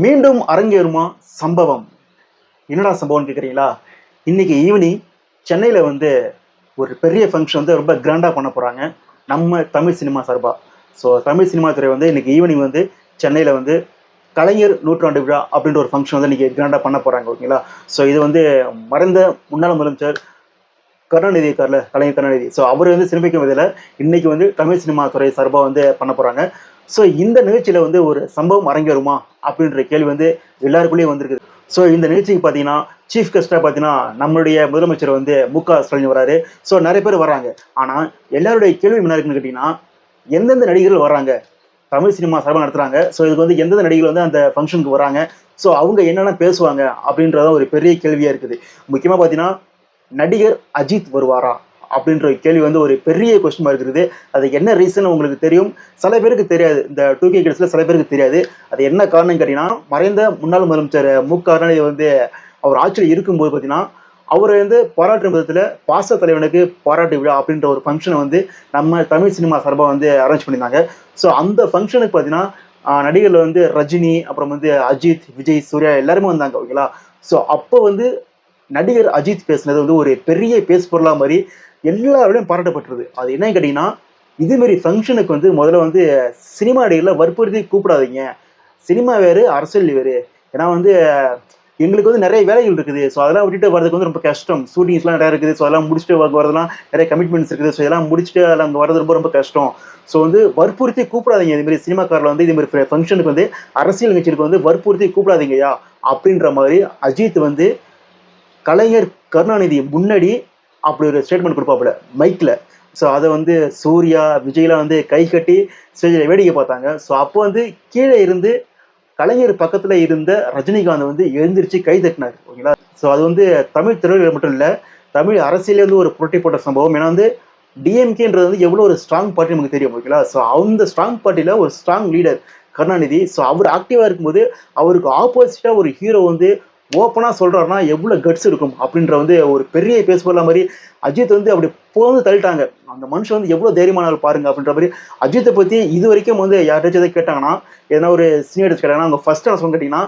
மீண்டும் அரங்கேறுமா சம்பவம்? என்னடா சம்பவம்னு கேட்குறீங்களா? இன்னைக்கு ஈவினிங் சென்னையில் வந்து ஒரு பெரிய ஃபங்க்ஷன் வந்து ரொம்ப கிராண்டாக பண்ண போகிறாங்க நம்ம தமிழ் சினிமா சார்பாக. ஸோ தமிழ் சினிமா துறை வந்து இன்னைக்கு ஈவினிங் வந்து சென்னையில் வந்து கலைஞர் நூற்றாண்டு விழா அப்படின்ற ஒரு ஃபங்க்ஷன் வந்து இன்னைக்கு கிராண்டாக பண்ண போகிறாங்க. ஓகேங்களா? ஸோ இது வந்து மறைந்த முன்னாள் முதலமைச்சர் கருணாநிதி இருக்கார்ல, கலைஞர் கருணாநிதி. ஸோ அவர் வந்து சிறப்பிக்கும் விதையில் இன்னைக்கு வந்து தமிழ் சினிமா துறை சார்பாக வந்து பண்ண போகிறாங்க. ஸோ இந்த நிகழ்ச்சியில் வந்து ஒரு சம்பவம் அரங்கேறுமா அப்படின்ற கேள்வி வந்து எல்லாருக்குள்ளேயும் வந்திருக்குது. ஸோ இந்த நிகழ்ச்சிக்கு பார்த்தீங்கன்னா சீஃப் கெஸ்ட்டாக பார்த்தீங்கன்னா நம்மளுடைய முதலமைச்சர் வந்து மு.க.ஸ்டாலின் வராரு. ஸோ நிறைய பேர் வராங்க. ஆனால் எல்லாருடைய கேள்வி என்ன இருக்குன்னு கேட்டிங்கன்னா, எந்தெந்த நடிகர்கள் வராங்க, தமிழ் சினிமா சார்பாக நடத்துகிறாங்க. ஸோ இதுக்கு வந்து எந்தெந்த நடிகர்கள் வந்து அந்த ஃபங்க்ஷனுக்கு வராங்க, ஸோ அவங்க என்னென்ன பேசுவாங்க அப்படின்றத ஒரு பெரிய கேள்வியாக இருக்குது. முக்கியமாக பார்த்தீங்கன்னா நடிகர் அஜித் வருவாரா அப்படின்ற கேள்வி வந்து ஒரு பெரிய கொஸ்டின் மார்க் இருக்குது. அது என்ன ரீசன் உங்களுக்கு தெரியும், சில பேருக்கு தெரியாது. இந்த 2K கிட்ஸ்ல சில பேருக்கு தெரியாது. அது என்ன காரணம் கேட்டீங்கன்னா, மறைந்த முன்னாள் முதலமைச்சர் மு.க.ஸ்டாலின் வந்து அவர் ஆட்சியில் இருக்கும்போது பார்த்தீங்கன்னா அவரை வந்து பாராட்டு விதத்தில் பாச தலைவனுக்கு பாராட்டு விழா அப்படின்ற ஒரு ஃபங்க்ஷனை வந்து நம்ம தமிழ் சினிமா சார்பாக வந்து அரேஞ்ச் பண்ணியிருந்தாங்க. ஸோ அந்த ஃபங்க்ஷனுக்கு பார்த்தீங்கன்னா நடிகர்கள் வந்து ரஜினி, அப்புறம் வந்து அஜித், விஜய், சூர்யா எல்லாருமே வந்தாங்க. ஓகேங்களா? ஸோ அப்போ வந்து நடிகர் அஜித் பேசுனது வந்து ஒரு பெரிய பேசு பொருளா மாதிரி எல்லாரோடையும் பாராட்டப்பட்டுருது. அது என்னன்னு கேட்டீங்கன்னா, இதுமாரி ஃபங்க்ஷனுக்கு வந்து முதல்ல வந்து சினிமா நடிகர்களை வற்புறுத்தி கூப்பிடாதீங்க. சினிமா வேறு, அரசியல் வேறு. ஏன்னா வந்து எங்களுக்கு வந்து நிறைய வேலைகள் இருக்குது. ஸோ அதெல்லாம் விட்டுட்டு வரதுக்கு வந்து ரொம்ப கஷ்டம். ஷூட்டிங்ஸ்லாம் நிறையா இருக்குது. ஸோ அதெல்லாம் முடிச்சுட்டு வரதெல்லாம் நிறைய கமிட்மெண்ட்ஸ் இருக்குது. ஸோ இதெல்லாம் முடிச்சுட்டு அதில் அங்கே வரது ரொம்ப ரொம்ப கஷ்டம். ஸோ வந்து வற்புறுத்தி கூப்பிடாதீங்க. இதுமாரி சினிமாக்காரில் வந்து இதுமாரி ஃபங்க்ஷனுக்கு வந்து அரசியல் நிகழ்ச்சிகளுக்கு வந்து வற்புறுத்தி கூப்பிடாதீங்கயா அப்படின்ற மாதிரி அஜித் வந்து கலைஞர் கருணாநிதி முன்னாடி அப்படி ஒரு ஸ்டேட்மெண்ட் கொடுப்பாப்புல மைக்ல. ஸோ அதை வந்து சூர்யா, விஜய்லாம் வந்து கை கட்டி ஸ்டேஜில் வேடிக்கை பார்த்தாங்க. ஸோ அப்போ வந்து கீழே இருந்து கலைஞர் பக்கத்தில் இருந்த ரஜினிகாந்த் வந்து எழுந்திரிச்சு கை தட்டினார். ஓகேங்களா? ஸோ அது வந்து தமிழ் திரையுலகில் மட்டும் இல்லை, தமிழ் அரசியலே வந்து ஒரு புரட்டி போட்ட சம்பவம். ஏன்னா வந்து டிஎம்கேன்றது வந்து எவ்வளோ ஒரு ஸ்ட்ராங் பார்ட்டி நமக்கு தெரியும். ஓகேங்களா? ஸோ அந்த ஸ்ட்ராங் பார்ட்டியில் ஒரு ஸ்ட்ராங் லீடர் கருணாநிதி. ஸோ அவர் ஆக்டிவாக இருக்கும்போது அவருக்கு ஆப்போசிட்டாக ஒரு ஹீரோ வந்து ஓப்பனாக சொல்கிறாருன்னா எவ்வளோ கட்ஸ் இருக்கும் அப்படின்ற வந்து ஒரு பெரிய பேசுபொருளா மாதிரி அஜித் வந்து அப்படி போந்து தள்ளிட்டாங்க. அந்த மனுஷன் வந்து எவ்வளோ தைரியமானவர் பாருங்க அப்படின்ற மாதிரி அஜித்தை பற்றி இது வரைக்கும் வந்து யார்ட்டாச்சும் எதாவது கேட்டாங்கன்னா, ஏன்னா ஒரு சீனியர்ஸ் கேட்டாங்கன்னா அவங்க ஃபர்ஸ்ட் நான் சொன்ன கேட்டிங்கன்னா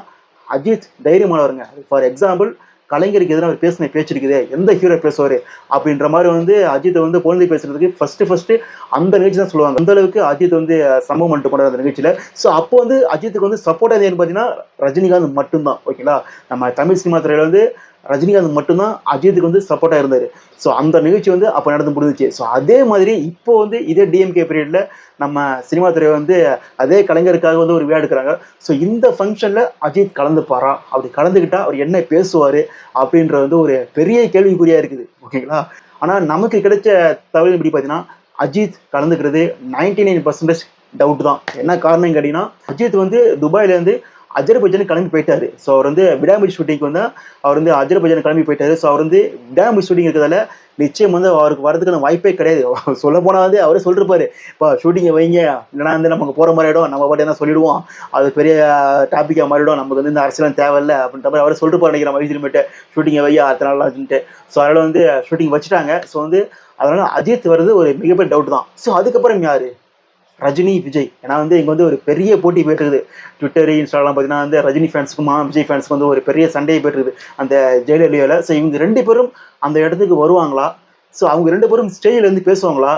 அஜித் தைரியமானவருங்க. ஃபார் எக்ஸாம்பிள் கலைஞருக்கு எதிராக அவர் பேசின பேச்சு இருக்குது, எந்த ஹீரோ பேசுவார் அப்படின்ற மாதிரி வந்து அஜித்தை வந்து குழந்தை பேசுறதுக்கு ஃபர்ஸ்ட் அந்த நிகழ்ச்சி தான் சொல்லுவாங்க. அந்த அளவுக்கு அஜித் வந்து சம்பவம் பண்ணிட்டு போனார் அந்த நிகழ்ச்சியில். ஸோ அப்போ வந்து அஜித்துக்கு வந்து சப்போர்ட்டாக ஏன்னு பார்த்தீங்கன்னா ரஜினிகாந்த் மட்டும்தான். ஓகேங்களா? நம்ம தமிழ் சினிமா துறையில் வந்து ரஜினிகாந்த் மட்டும்தான் அஜித்துக்கு வந்து சப்போர்ட்டாக இருந்தார். ஸோ அந்த நிகழ்ச்சி வந்து அப்போ நடந்து முடிஞ்சிச்சு. ஸோ அதே மாதிரி இப்போ வந்து இதே டிஎம்கே பீரியடில் நம்ம சினிமா துறை வந்து அதே கலைஞருக்காக வந்து ஒரு விழா எடுக்கிறாங்க. ஸோ இந்த ஃபங்க்ஷனில் அஜித் கலந்துப்பாரா, அப்படி கலந்துக்கிட்டால் அவர் என்ன பேசுவார் அப்படின்ற வந்து ஒரு பெரிய கேள்விக்குறியாக இருக்குது. ஓகேங்களா? ஆனால் நமக்கு கிடைச்ச தகவல் எப்படி பார்த்தீங்கன்னா அஜித் கலந்துக்கிறது 99% டவுட் தான். என்ன காரணம் கேட்டிங்கன்னா அஜித் வந்து துபாயிலேருந்து அஜர்பைஜானுக்கு கிளம்பி போயிட்டாரு. ஸோ அவர் வந்து விடாமுயற்சி ஷூட்டிங்க்கு வந்து அவர் வந்து அஜர்பைஜானுக்கு கிளம்பி போயிட்டாரு. ஸோ அவர் வந்து விடாமுயற்சி ஷூட்டிங் இருக்கிறதால நிச்சயம் வந்து அவருக்கு வரதுக்கான வாய்ப்பே கிடையாது. சொல்ல போனால் வந்து அவரே சொல்லிருப்பாரு, இப்போ ஷூட்டிங்கை வைங்க, இல்லைனா வந்து நமக்கு போகிற மாதிரி ஆகிடும், நம்ம பாட்டு என்ன சொல்லிடுவோம், அது பெரிய டாப்பிக்காக மாறிடும், நமக்கு வந்து இந்த அரசியலாம் தேவையில்லை அப்படின்ற மாதிரி அவரே சொல்லிருப்பாரு நினைக்கிற மாதிரி திரும்பிட்டு ஷூட்டிங்கை வையா அடுத்த நாள்லாச்சுன்ட்டு. ஸோ அதனால் வந்து ஷூட்டிங் வச்சுட்டாங்க. ஸோ வந்து அதனால் அஜித் வருது ஒரு மிகப்பெரிய டவுட் தான். ஸோ அதுக்கப்புறம் யார்? ரஜினி, விஜய். ஏன்னா வந்து இங்கே வந்து ஒரு பெரிய போட்டி போயிட்டுருக்குது. ட்விட்டர், இன்ஸ்டாலாம் பார்த்தீங்கன்னா வந்து ரஜினி ஃபேன்ஸுக்குமா விஜய் ஃபேன்ஸுக்கு வந்து ஒரு பெரிய சண்டையை போயிட்டுருக்குது அந்த ஜெயலலிதாவில். ஸோ இவங்க 2 பேரும் அந்த இடத்துக்கு வருவாங்களா, ஸோ அவங்க 2 பேரும் ஸ்டேஜில் இருந்து பேசுவாங்களா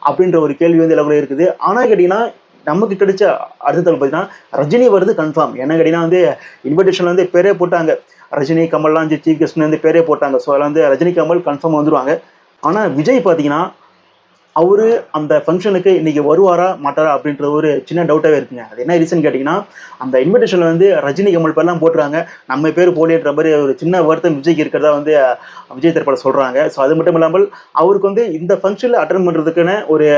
அப்படின்ற ஒரு கேள்வி வந்து எல்லாருக்கும் இருக்குது. ஆனால் கேட்டிங்கன்னா நமக்கு கிடைச்ச அடுத்த தகவல் பார்த்தீங்கன்னா ரஜினி வருது கன்ஃபார்ம். என்ன கேட்டிங்கன்னா வந்து இன்விடேஷனில் வந்து பேரே போட்டாங்க, ரஜினி, கமல்லாம் வந்து சீஃப் கெஸ்ட்னு வந்து பேரே போட்டாங்க. ஸோ அதில் வந்து ரஜினி, கமல் கன்ஃபார்ம் வந்துடுவாங்க. ஆனால் விஜய் பார்த்தீங்கன்னா அவரு அந்த ஃபங்க்ஷனுக்கு இன்னைக்கு வருவாரா மாட்டாரா அப்படின்ற ஒரு சின்ன டவுட்டாகவே இருக்குங்க. அது என்ன ரீசன் கேட்டிங்கன்னா அந்த இன்விடேஷனில் வந்து ரஜினி, கமல் பேர்லாம் போட்டுறாங்க, நம்ம பேர் போலின்ற மாதிரி ஒரு சின்ன வருத்தம் விஜய்க்கு இருக்கிறதா வந்து விஜய் தரப்பில் சொல்கிறாங்க. ஸோ அது மட்டும் இல்லாமல் அவருக்கு வந்து இந்த ஃபங்க்ஷனில் அட்டன் பண்ணுறதுக்குன்னு ஒரு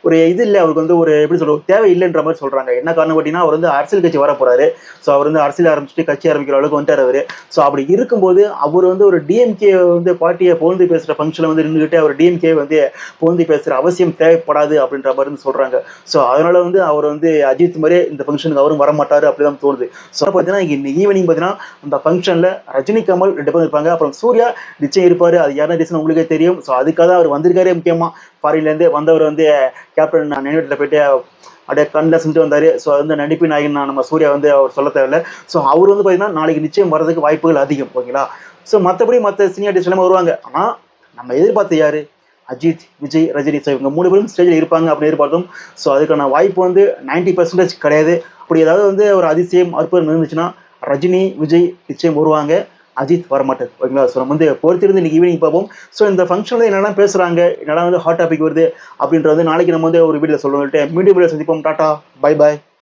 ஒரு இது இல்லை, அவருக்கு வந்து ஒரு எப்படி சொல்ற தேவை இல்லைன்ற மாதிரி சொல்கிறாங்க. என்ன காரணம் கேட்டிங்கன்னா அவர் வந்து அரசியல் கட்சி வர போகிறாரு. ஸோ அவர் வந்து அரசியல் ஆரம்பிச்சுட்டு கட்சி ஆரம்பிக்கிற அளவுக்கு வந்துட்டார் அவர். ஸோ அப்படி இருக்கும்போது அவர் வந்து ஒரு டிஎம்கே வந்து பார்ட்டியை புகழ்ந்து பேசுகிற ஃபங்க்ஷனில் வந்து நின்றுக்கிட்டு அவர் டிஎம்கே வந்து புகழ்ந்து பேசுகிற அவசியம் தேவைப்படாது அப்படின்ற மாதிரி வந்து சொல்கிறாங்க. ஸோ அதனால் வந்து அவர் வந்து அஜித் மாதிரியே இந்த ஃபங்க்ஷனுக்கு அவரும் வரமாட்டார் அப்படி தான் தோணுது. ஸோ பார்த்தீங்கன்னா இன்னைக்கு ஈவினிங் பார்த்தீங்கன்னா அந்த ஃபங்க்ஷனில் ரஜினி, கமல் 2 பேரும் இருப்பாங்க. அப்புறம் சூர்யா நிச்சயம் இருப்பார். அது யாரும் ரீசன் உங்களுக்கே தெரியும். ஸோ அதுக்காக அவர் வந்திருக்காரே. முக்கியமாக ஃபாரின்லேருந்து வந்தவர் வந்து கேப்டன் நினைவிடத்தில் போயிட்டு அப்படியே கண்ணில் செஞ்சு வந்தார். ஸோ அது வந்து நடிப்பு நாயகன் நம்ம சூர்யா வந்து அவர் சொல்ல தேவையில்லை. ஸோ அவர் வந்து பார்த்தீங்கன்னா நாளைக்கு நிச்சயம் வர்றதுக்கு வாய்ப்புகள் அதிகம். ஓகேங்களா? ஸோ மற்றபடி மற்ற சீனியர் ஆர்டிஸ்ட் எல்லாமே வருவாங்க. ஆனால் நம்ம எதிர்பார்த்த யார்? அஜித், விஜய், ரஜினி. ஸோ இவங்க 3 பேரும் ஸ்டேஜில் இருப்பாங்க அப்படின்னு எதிர்பார்த்தோம். ஸோ அதுக்கான வாய்ப்பு வந்து 90% கிடையாது. அப்படி ஏதாவது வந்து ஒரு அதிசயம் அற்புதம் இருந்துச்சுன்னா ரஜினி, விஜய் நிச்சயம் வருவாங்க. அஜித் வரமாட்டார். ஓகேங்களா? ஸோ நம்ம வந்து பொறுத்திருந்து இன்னைக்கு ஈவினிங் பார்ப்போம். ஸோ இந்த ஃபங்க்ஷனில் என்னெல்லாம் பேசுகிறாங்க, என்னெல்லாம் வந்து ஹாட் டாபிக் வருது அப்படின்றது நாளைக்கு நம்ம வந்து ஒரு வீடியோவில் சொல்லுவோம். மீண்டும் வீடியோ சந்திப்போம். Tata, bye bye.